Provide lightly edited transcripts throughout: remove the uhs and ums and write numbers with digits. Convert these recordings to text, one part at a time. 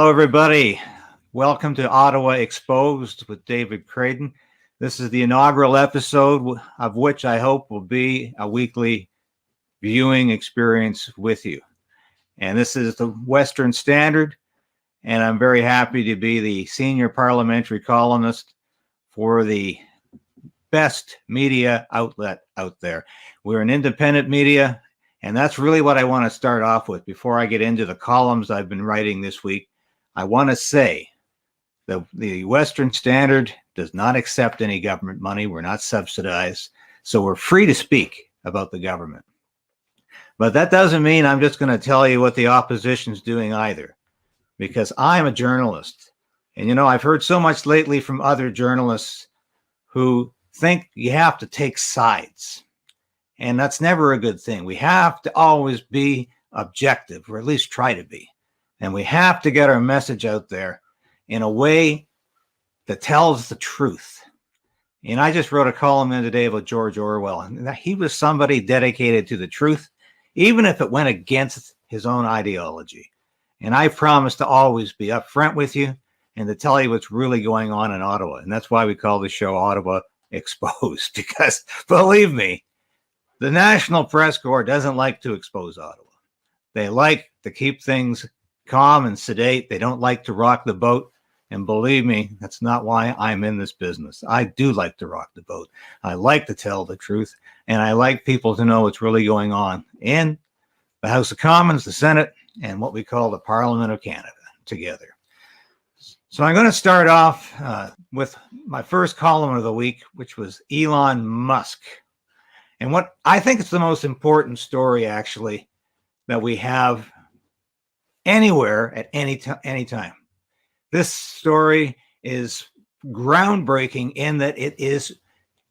Hello, everybody. Welcome to Ottawa Exposed with David Creighton. This is the inaugural episode of which I hope will be a weekly viewing experience with you. And this is the Western Standard, and I'm very happy to be the senior parliamentary columnist for the best media outlet out there. We're an independent media, and that's really what I want to start off with. Before I get into the columns I've been writing this week, I want to say that the Western Standard does not accept any government money. We're not subsidized, so we're free to speak about the government. But that doesn't mean I'm just going to tell you what the opposition's doing either, because I'm a journalist. And, you know, I've heard so much lately from other journalists who think you have to take sides. And that's never a good thing. We have to always be objective, or at least try to be. And we have to get our message out there in a way that tells the truth. And I just wrote a column in today about George Orwell, and he was somebody dedicated to the truth, even if it went against his own ideology. And I promise to always be upfront with you and to tell you what's really going on in Ottawa. And that's why we call the show Ottawa Exposed, because believe me, the National Press Corps doesn't like to expose Ottawa. They like to keep things calm and sedate. They don't like to rock the boat. And believe me, that's not why I'm in this business. I do like to rock the boat. I like to tell the truth. And I like people to know what's really going on in the House of Commons, the Senate, and what we call the Parliament of Canada together. So I'm going to start off with my first column of the week, which was Elon Musk. And what I think is the most important story, actually, that we have anywhere at any time. This story is groundbreaking in that it is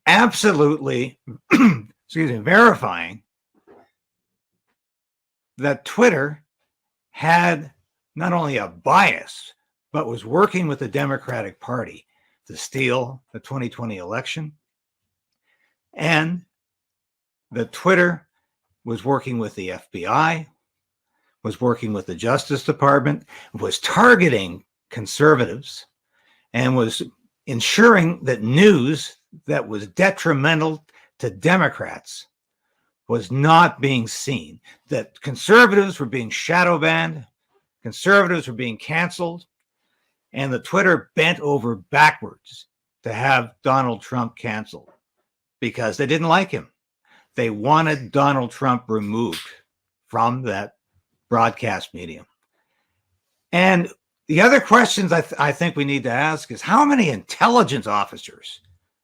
absolutely, verifying that Twitter had not only a bias, but was working with the Democratic Party to steal the 2020 election, and that Twitter was working with the FBI, was working with the Justice Department, was targeting conservatives, and was ensuring that news that was detrimental to Democrats was not being seen, that conservatives were being shadow banned, conservatives were being canceled, and the Twitter bent over backwards to have Donald Trump canceled because they didn't like him. They wanted Donald Trump removed from that broadcast medium. And the other questions I think we need to ask is, how many intelligence officers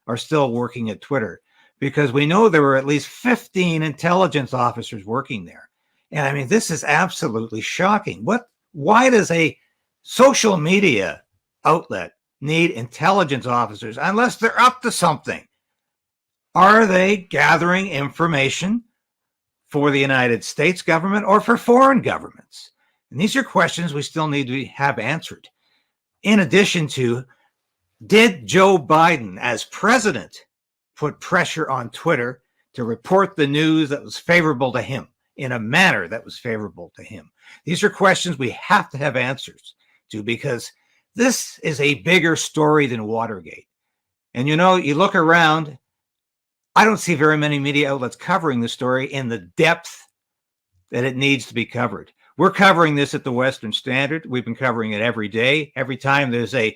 are still working at Twitter? Because we know there were at least 15 intelligence officers working there. And I mean, this is absolutely shocking. Why does a social media outlet need intelligence officers unless they're up to something? Are they gathering information for the United States government or for foreign governments? And these are questions we still need to have answered. In addition to, did Joe Biden, as president, put pressure on Twitter to report the news that was favorable to him in a manner that was favorable to him? These are questions we have to have answers to, because this is a bigger story than Watergate. And you know, you look around, I don't see very many media outlets covering the story in the depth that it needs to be covered. We're covering this at the Western Standard. We've been covering it every day. Every time there's a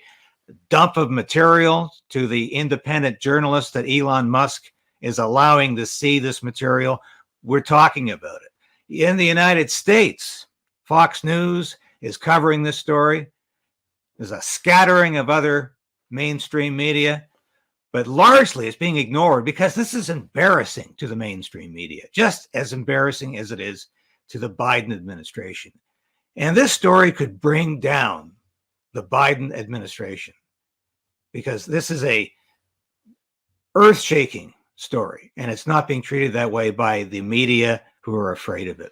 dump of material to the independent journalists that Elon Musk is allowing to see this material, we're talking about it. In the United States, Fox News is covering this story. There's a scattering of other mainstream media, but largely it's being ignored because this is embarrassing to the mainstream media, just as embarrassing as it is to the Biden administration. And this story could bring down the Biden administration, because this is a earth-shaking story, and it's not being treated that way by the media who are afraid of it.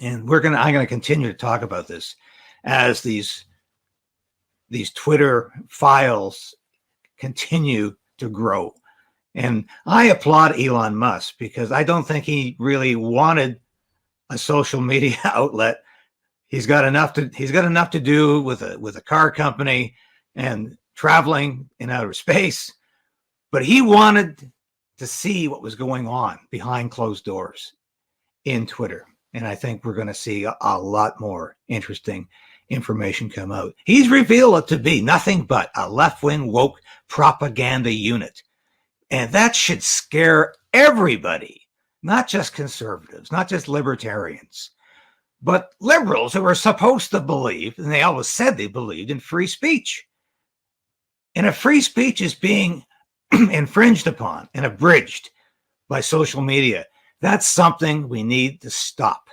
And I'm going to continue to talk about this as these Twitter files continue to grow. And I applaud Elon Musk, because I don't think he really wanted a social media outlet. He's got enough to do with a car company and traveling in outer space, but he wanted to see what was going on behind closed doors in Twitter. And I think we're going to see a lot more interesting information come out. He's revealed it to be nothing but a left-wing woke propaganda unit. And that should scare everybody, not just conservatives, not just libertarians, but liberals who are supposed to believe, and they always said they believed, in free speech. And if free speech is being infringed upon and abridged by social media, that's something we need to stop.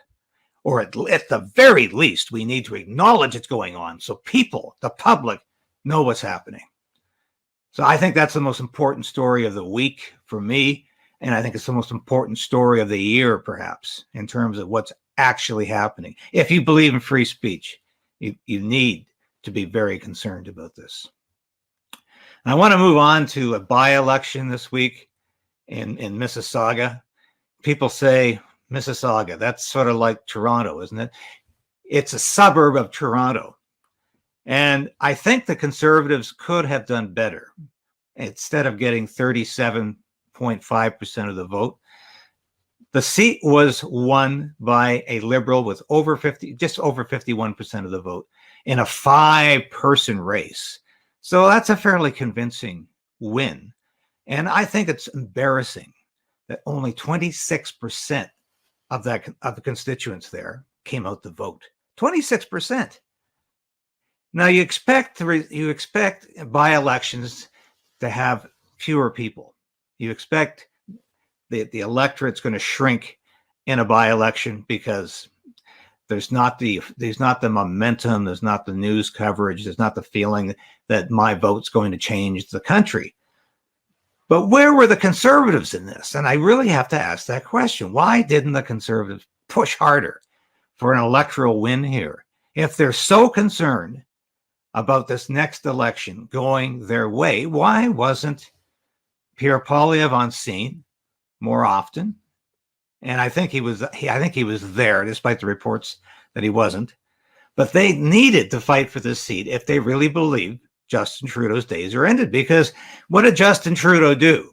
Or at the very least, we need to acknowledge it's going on so people, the public, know what's happening. So I think that's the most important story of the week for me. And I think it's the most important story of the year, perhaps, in terms of what's actually happening. If you believe in free speech, you need to be very concerned about this. And I want to move on to a by-election this week in Mississauga. People say Mississauga, that's sort of like Toronto, isn't it? It's a suburb of Toronto. And I think the Conservatives could have done better. Instead of getting 37.5% of the vote, the seat was won by a Liberal with just over 51% of the vote in a 5-person race. So that's a fairly convincing win. And I think it's embarrassing that only 26% of the constituents there came out to vote. 26%. Now you expect by-elections to have fewer people. You expect the electorate's going to shrink in a by-election because there's not the momentum, there's not the news coverage, there's not the feeling that my vote's going to change the country. But where were the Conservatives in this? And I really have to ask that question. Why didn't the Conservatives push harder for an electoral win here? If they're so concerned about this next election going their way, why wasn't Pierre Poilievre on scene more often? And I think he was there, despite the reports that he wasn't. But they needed to fight for this seat if they really believed Justin Trudeau's days are ended. Because what did Justin Trudeau do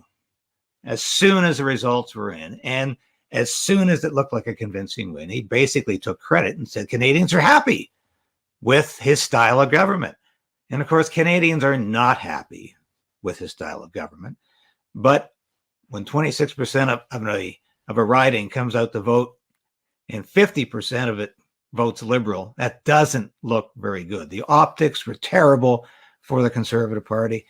as soon as the results were in, and as soon as it looked like a convincing win? He basically took credit and said Canadians are happy with his style of government. And of course, Canadians are not happy with his style of government. But when 26% of a riding comes out to vote and 50% of it votes Liberal, that doesn't look very good. The optics were terrible for the Conservative Party.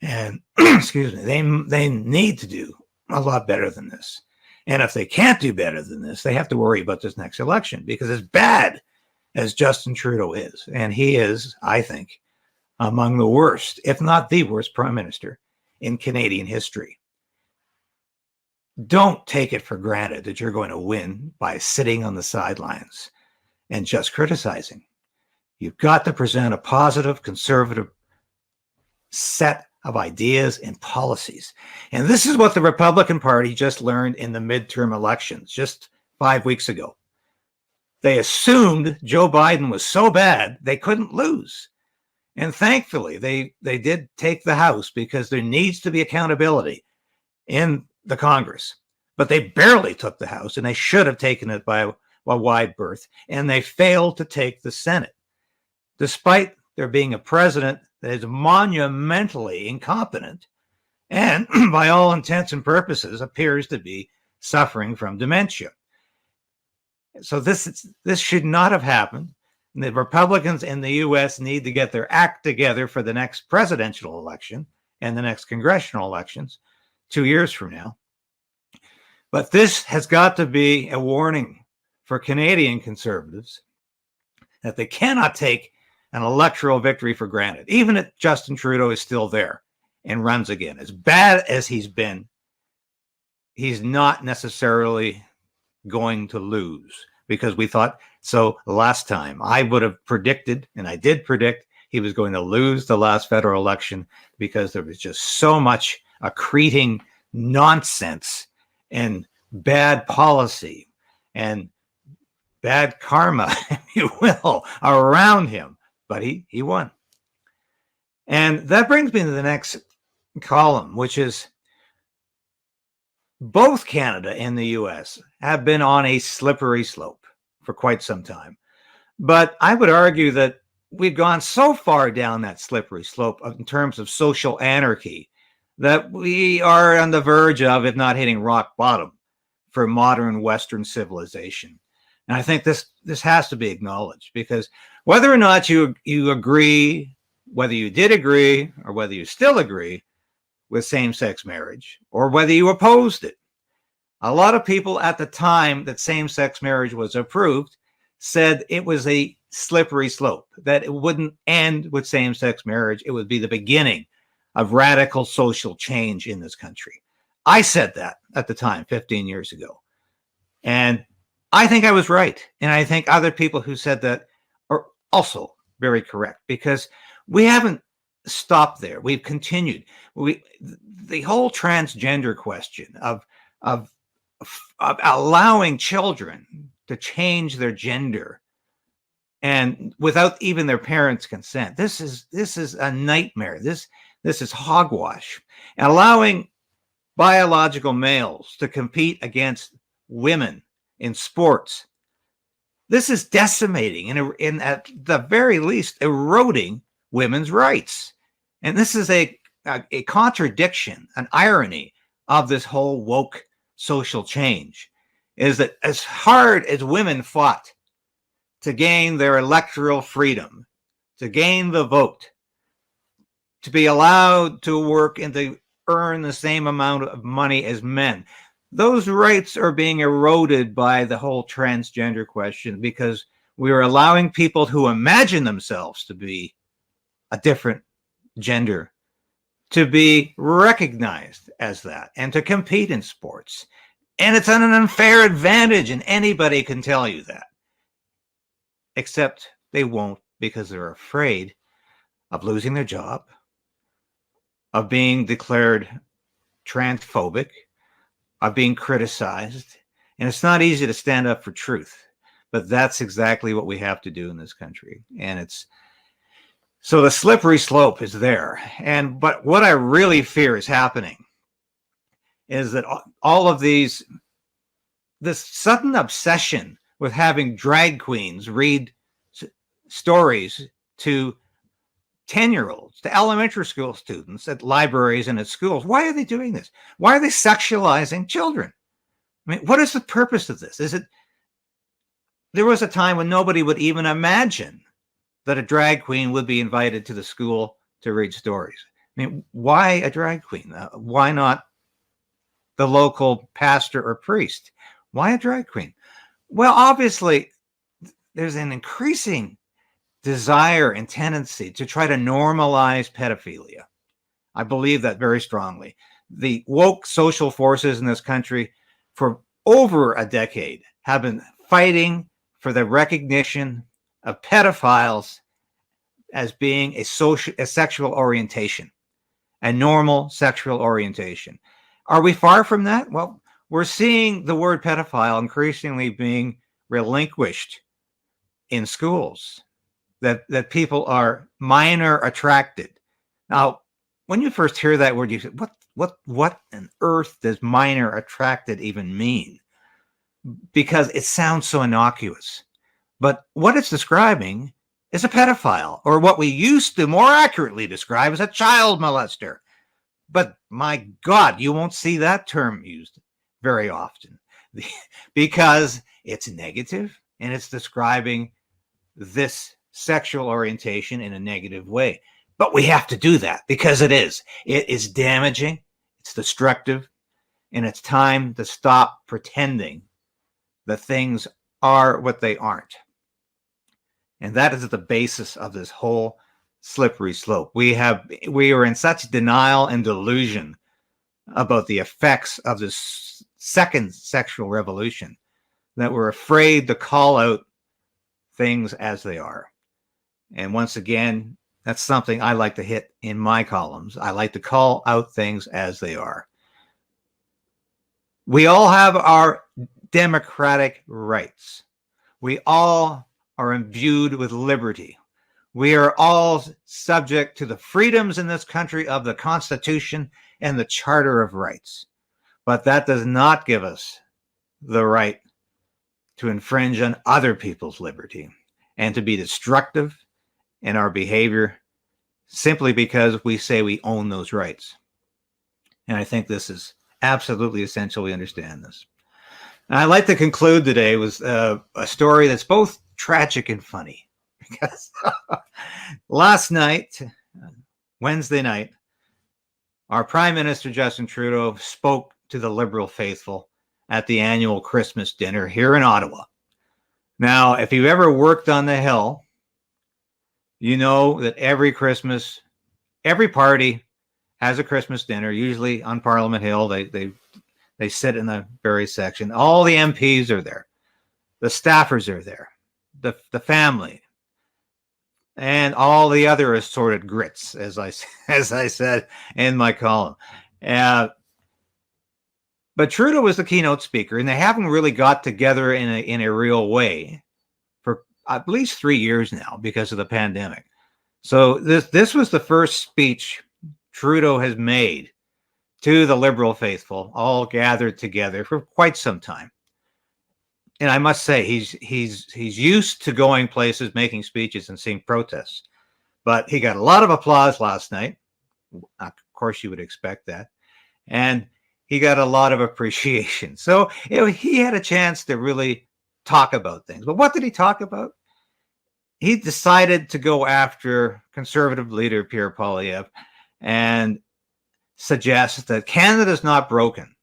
And excuse me, they need to do a lot better than this. And if they can't do better than this, they have to worry about this next election, because as bad as Justin Trudeau is, and he is, I think, among the worst, if not the worst prime minister in Canadian history. Don't take it for granted that you're going to win by sitting on the sidelines and just criticizing. You've got to present a positive, conservative set of ideas and policies. And this is what the Republican Party just learned in the midterm elections just 5 weeks ago. They assumed Joe Biden was so bad they couldn't lose. And thankfully, they did take the House, because there needs to be accountability in the Congress. But they barely took the House, and they should have taken it by a wide berth. And they failed to take the Senate, despite there being a president that is monumentally incompetent and, by all intents and purposes, appears to be suffering from dementia. So this should not have happened. The Republicans in the U.S. need to get their act together for the next presidential election and the next congressional elections 2 years from now. But this has got to be a warning for Canadian Conservatives that they cannot take an electoral victory for granted. Even if Justin Trudeau is still there and runs again, as bad as he's been, he's not necessarily going to lose, because we thought so last time. I would have predicted, and I did predict, he was going to lose the last federal election, because there was just so much accreting nonsense and bad policy and bad karma. you will, around him. But he won. And that brings me to the next column, which is both Canada and the US have been on a slippery slope for quite some time. But I would argue that we've gone so far down that slippery slope in terms of social anarchy that we are on the verge of, if not hitting rock bottom, for modern Western civilization. And I think this has to be acknowledged, because whether or not you agree, whether you did agree or whether you still agree with same-sex marriage, or whether you opposed it, a lot of people at the time that same-sex marriage was approved said it was a slippery slope, that it wouldn't end with same-sex marriage. It would be the beginning of radical social change in this country. I said that at the time, 15 years ago. And I think I was right. And I think other people who said that are also very correct, because we haven't stopped there. We've continued. The whole transgender question of allowing children to change their gender and without even their parents' consent. This is a nightmare. This is hogwash. And allowing biological males to compete against women in sports. This is decimating and at the very least eroding women's rights. And this is a contradiction, an irony of this whole woke social change, is that as hard as women fought to gain their electoral freedom, to gain the vote, to be allowed to work and to earn the same amount of money as men, those rights are being eroded by the whole transgender question, because we are allowing people who imagine themselves to be a different gender to be recognized as that and to compete in sports. And it's an unfair advantage, and anybody can tell you that. Except they won't, because they're afraid of losing their job, of being declared transphobic, of being criticized. And it's not easy to stand up for truth, but that's exactly what we have to do in this country. And so the slippery slope is there. But what I really fear is happening is that all of this sudden obsession with having drag queens read stories to 10-year-olds, to elementary school students at libraries and at schools. Why are they doing this? Why are they sexualizing children? I mean, what is the purpose of this? There was a time when nobody would even imagine that a drag queen would be invited to the school to read stories. I mean, why a drag queen? Why not the local pastor or priest? Why a drag queen? Well, obviously, there's an increasing desire and tendency to try to normalize pedophilia. I believe that very strongly. The woke social forces in this country for over a decade have been fighting for the recognition of pedophiles as being a sexual orientation, a normal sexual orientation. Are we far from that? Well, we're seeing the word pedophile increasingly being relinquished in schools, that people are minor attracted. Now, when you first hear that word, you say, what on earth does minor attracted even mean? Because it sounds so innocuous. But what it's describing is a pedophile, or what we used to more accurately describe as a child molester. But my God, you won't see that term used very often because it's negative and it's describing this sexual orientation in a negative way. But we have to do that because it is damaging, it's destructive, and it's time to stop pretending that things are what they aren't. And that is at the basis of this whole slippery slope. We are in such denial and delusion about the effects of this second sexual revolution that we're afraid to call out things as they are. And once again, that's something I like to hit in my columns. I like to call out things as they are. We all have our democratic rights. We all are imbued with liberty. We are all subject to the freedoms in this country of the Constitution and the Charter of Rights. But that does not give us the right to infringe on other people's liberty and to be destructive in our behavior simply because we say we own those rights. And I think this is absolutely essential we understand this. And I'd like to conclude today with a story that's both tragic and funny. Because last night, Wednesday night, our Prime Minister Justin Trudeau spoke to the Liberal faithful at the annual Christmas dinner here in Ottawa. Now, if you've ever worked on the Hill, you know that every Christmas, every party has a Christmas dinner, usually on Parliament Hill. They sit in the various section. All the MPs are there. The staffers are there. The family. And all the other assorted grits, as I said in my column. But Trudeau was the keynote speaker, and they haven't really got together in a real way for at least 3 years now because of the pandemic. So this was the first speech Trudeau has made to the Liberal faithful, all gathered together for quite some time. And I must say, he's used to going places, making speeches, and seeing protests. But he got a lot of applause last night. Of course, you would expect that. And he got a lot of appreciation. So he had a chance to really talk about things. But what did he talk about? He decided to go after Conservative leader Pierre Poilievre and suggest that Canada's not broken.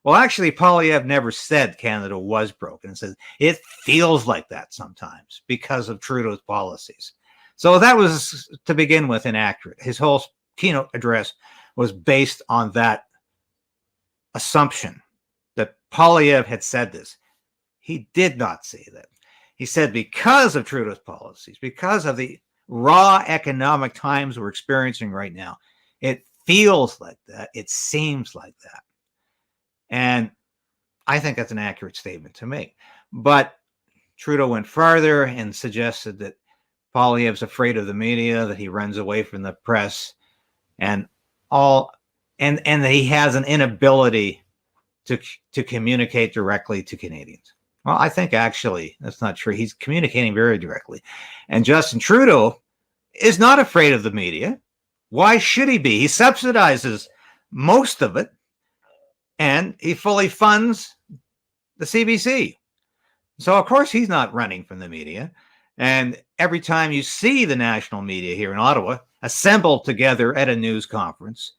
Well, actually, Poilievre never said Canada was broken. It says it feels like that sometimes because of Trudeau's policies. So that was, to begin with, inaccurate. His whole keynote address was based on that assumption that Poilievre had said this. He did not say that. He said because of Trudeau's policies, because of the raw economic times we're experiencing right now, it feels like that. It seems like that. And I think that's an accurate statement to make. But Trudeau went farther and suggested that Poilievre's afraid of the media, that he runs away from the press, and that he has an inability to communicate directly to Canadians. Well, I think actually that's not true. He's communicating very directly. And Justin Trudeau is not afraid of the media. Why should he be? He subsidizes most of it, and he fully funds the CBC. So, of course, he's not running from the media. And every time you see the national media here in Ottawa assembled together at a news conference,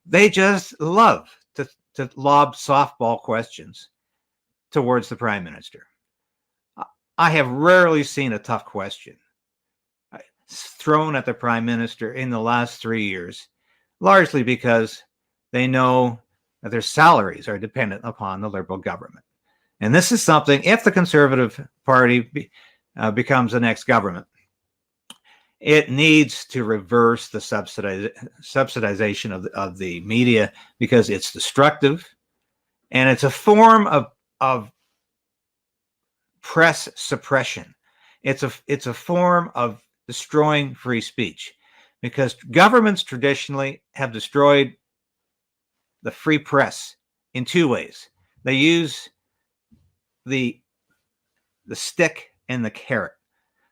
they just love to lob softball questions towards the Prime Minister. I have rarely seen a tough question thrown at the Prime Minister in the last 3 years, largely because they know that their salaries are dependent upon the Liberal government. And this is something, if the Conservative Party becomes the next government, it needs to reverse the subsidization of the media because it's destructive and it's a form of press suppression. It's a form of destroying free speech because governments traditionally have destroyed the free press in two ways. They use the stick and the carrot.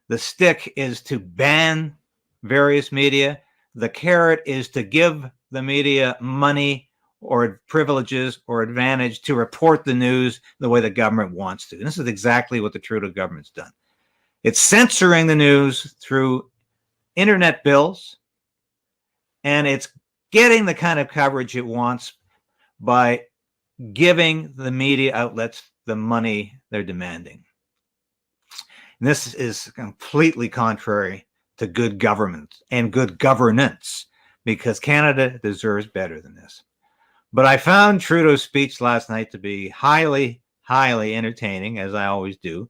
The stick is to ban various media. The carrot is to give the media money or privileges or advantage to report the news the way the government wants to. And this is exactly what the Trudeau government's done. It's censoring the news through internet bills, and it's getting the kind of coverage it wants by giving the media outlets the money they're demanding. And this is completely contrary to good government and good governance because Canada deserves better than this. But I found Trudeau's speech last night to be highly, highly entertaining, as I always do,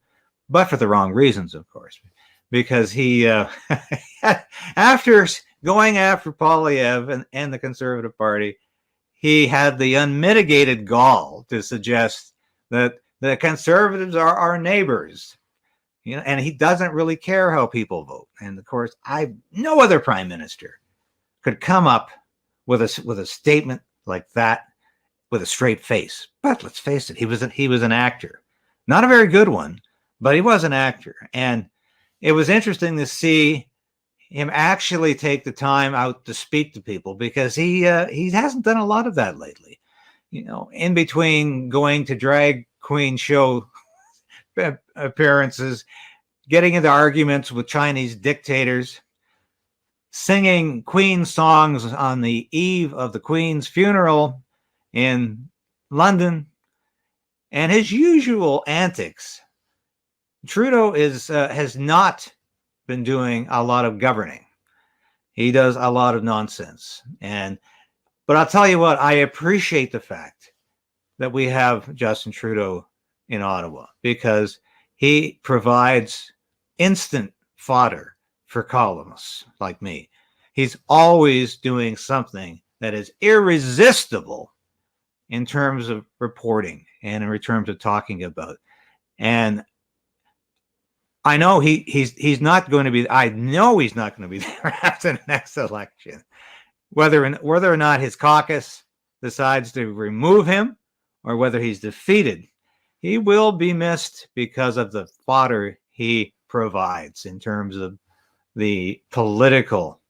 but for the wrong reasons, of course, because he, after going after Poilievre and the Conservative Party, he had the unmitigated gall to suggest that the Conservatives are our neighbors. and he doesn't really care how people vote. And of course, no other prime minister could come up with a statement like that with a straight face. But let's face it, he was an actor, not a very good one, but he was an actor. And it was interesting to see him actually take the time out to speak to people, because he hasn't done a lot of that lately. In between going to drag queen show appearances, getting into arguments with Chinese dictators, singing Queen songs on the eve of the Queen's funeral in London, and his usual antics, Trudeau has not been doing a lot of governing. He does a lot of nonsense. But I'll tell you what, I appreciate the fact that we have Justin Trudeau in Ottawa, because he provides instant fodder for columnists like me. He's always doing something that is irresistible in terms of reporting and in terms of talking about. And I know he's not going to be. I know he's not going to be there after the next election. Whether or not his caucus decides to remove him, or whether he's defeated, he will be missed because of the fodder he provides in terms of the political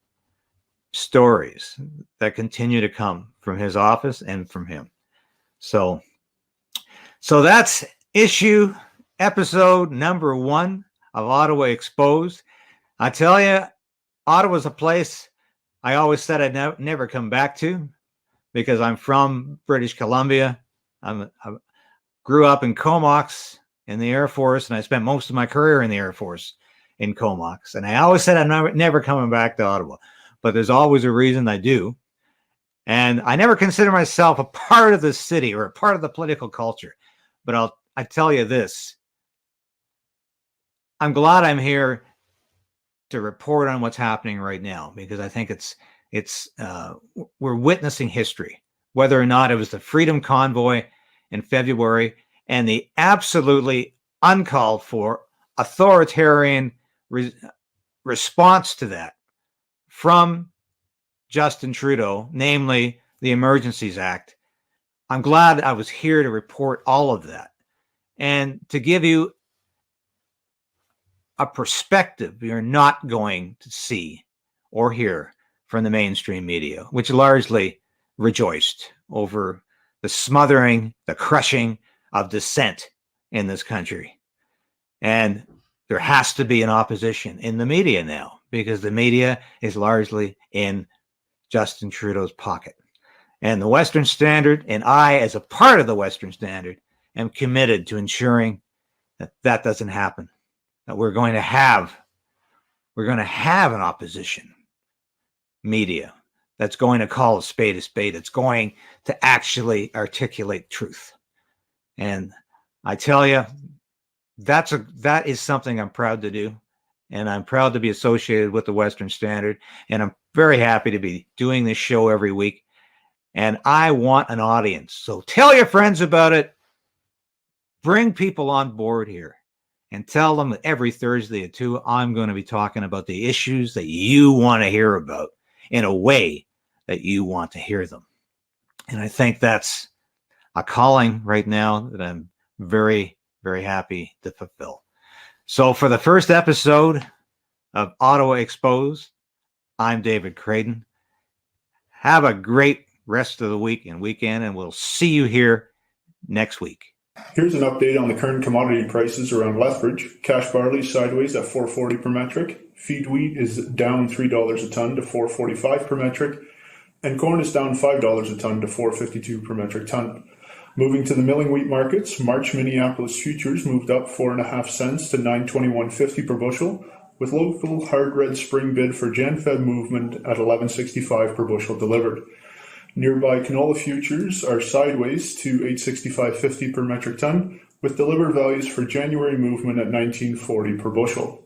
stories that continue to come from his office and from him. So that's episode number 1 of Ottawa Exposed. I tell you, Ottawa's a place I always said I'd never come back to, because I'm from British Columbia. I grew up in Comox in the Air Force, and I spent most of my career in the Air Force in Comox. And I always said I'm never coming back to Ottawa, but there's always a reason I do. And I never consider myself a part of the city or a part of the political culture. But I tell you this, I'm glad I'm here to report on what's happening right now, because I think we're witnessing history, whether or not it was the Freedom Convoy in February and the absolutely uncalled for authoritarian response to that from Justin Trudeau, namely the Emergencies Act. I'm glad I was here to report all of that and to give you a perspective you're not going to see or hear from the mainstream media, which largely rejoiced over the smothering, the crushing of dissent in this country. And there has to be an opposition in the media now, because the media is largely in Justin Trudeau's pocket. And the Western Standard, and I, as a part of the Western Standard, am committed to ensuring that that doesn't happen. That we're going to have an opposition media that's going to call a spade. It's going to actually articulate truth. And I tell you, that is something I'm proud to do. And I'm proud to be associated with the Western Standard. And I'm very happy to be doing this show every week. And I want an audience. So tell your friends about it. Bring people on board here. And tell them that every Thursday at 2, I'm going to be talking about the issues that you want to hear about in a way that you want to hear them. And I think that's a calling right now that I'm very, very happy to fulfill. So for the first episode of Ottawa Exposed, I'm David Creighton. Have a great rest of the week and weekend, and we'll see you here next week. Here's an update on the current commodity prices around Lethbridge. Cash barley sideways at $4.40 per metric. Feed wheat is down $3 a ton to $4.45 per metric. And corn is down $5 a ton to $4.52 per metric ton. Moving to the milling wheat markets, March Minneapolis futures moved up 4.5 cents to $9.2150 per bushel, with local hard red spring bid for Jan-Feb movement at $11.65 per bushel delivered. Nearby canola futures are sideways to $865.50 per metric ton, with delivered values for January movement at $19.40 per bushel.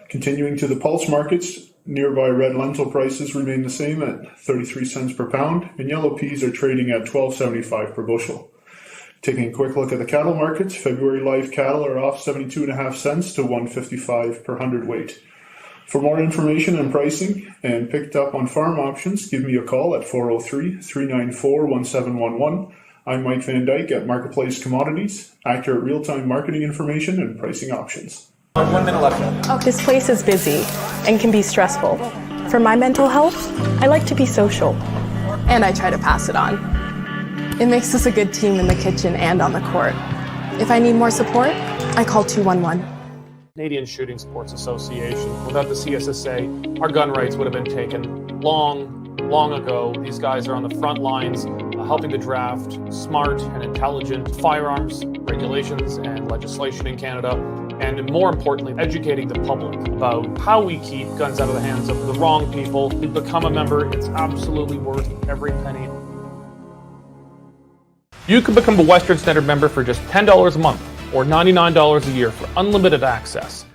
Continuing to the pulse markets, nearby red lentil prices remain the same at 33 cents per pound, and yellow peas are trading at $12.75 per bushel. Taking a quick look at the cattle markets, February live cattle are off 72.5 cents to 155 per hundredweight. For more information and pricing and picked up on farm options, give me a call at 403-394-1711. I'm Mike Van Dyke at Marketplace Commodities, accurate real-time marketing information and pricing options. 1 minute left. This place is busy and can be stressful. For my mental health, I like to be social. And I try to pass it on. It makes us a good team in the kitchen and on the court. If I need more support, I call 211. Canadian Shooting Sports Association. Without the CSSA, our gun rights would have been taken long ago. These guys are on the front lines helping to draft smart and intelligent firearms regulations and legislation in Canada, and more importantly, educating the public about how we keep guns out of the hands of the wrong people. To become a member, it's absolutely worth every penny. You can become a Western Standard member for just $10 a month or $99 a year for unlimited access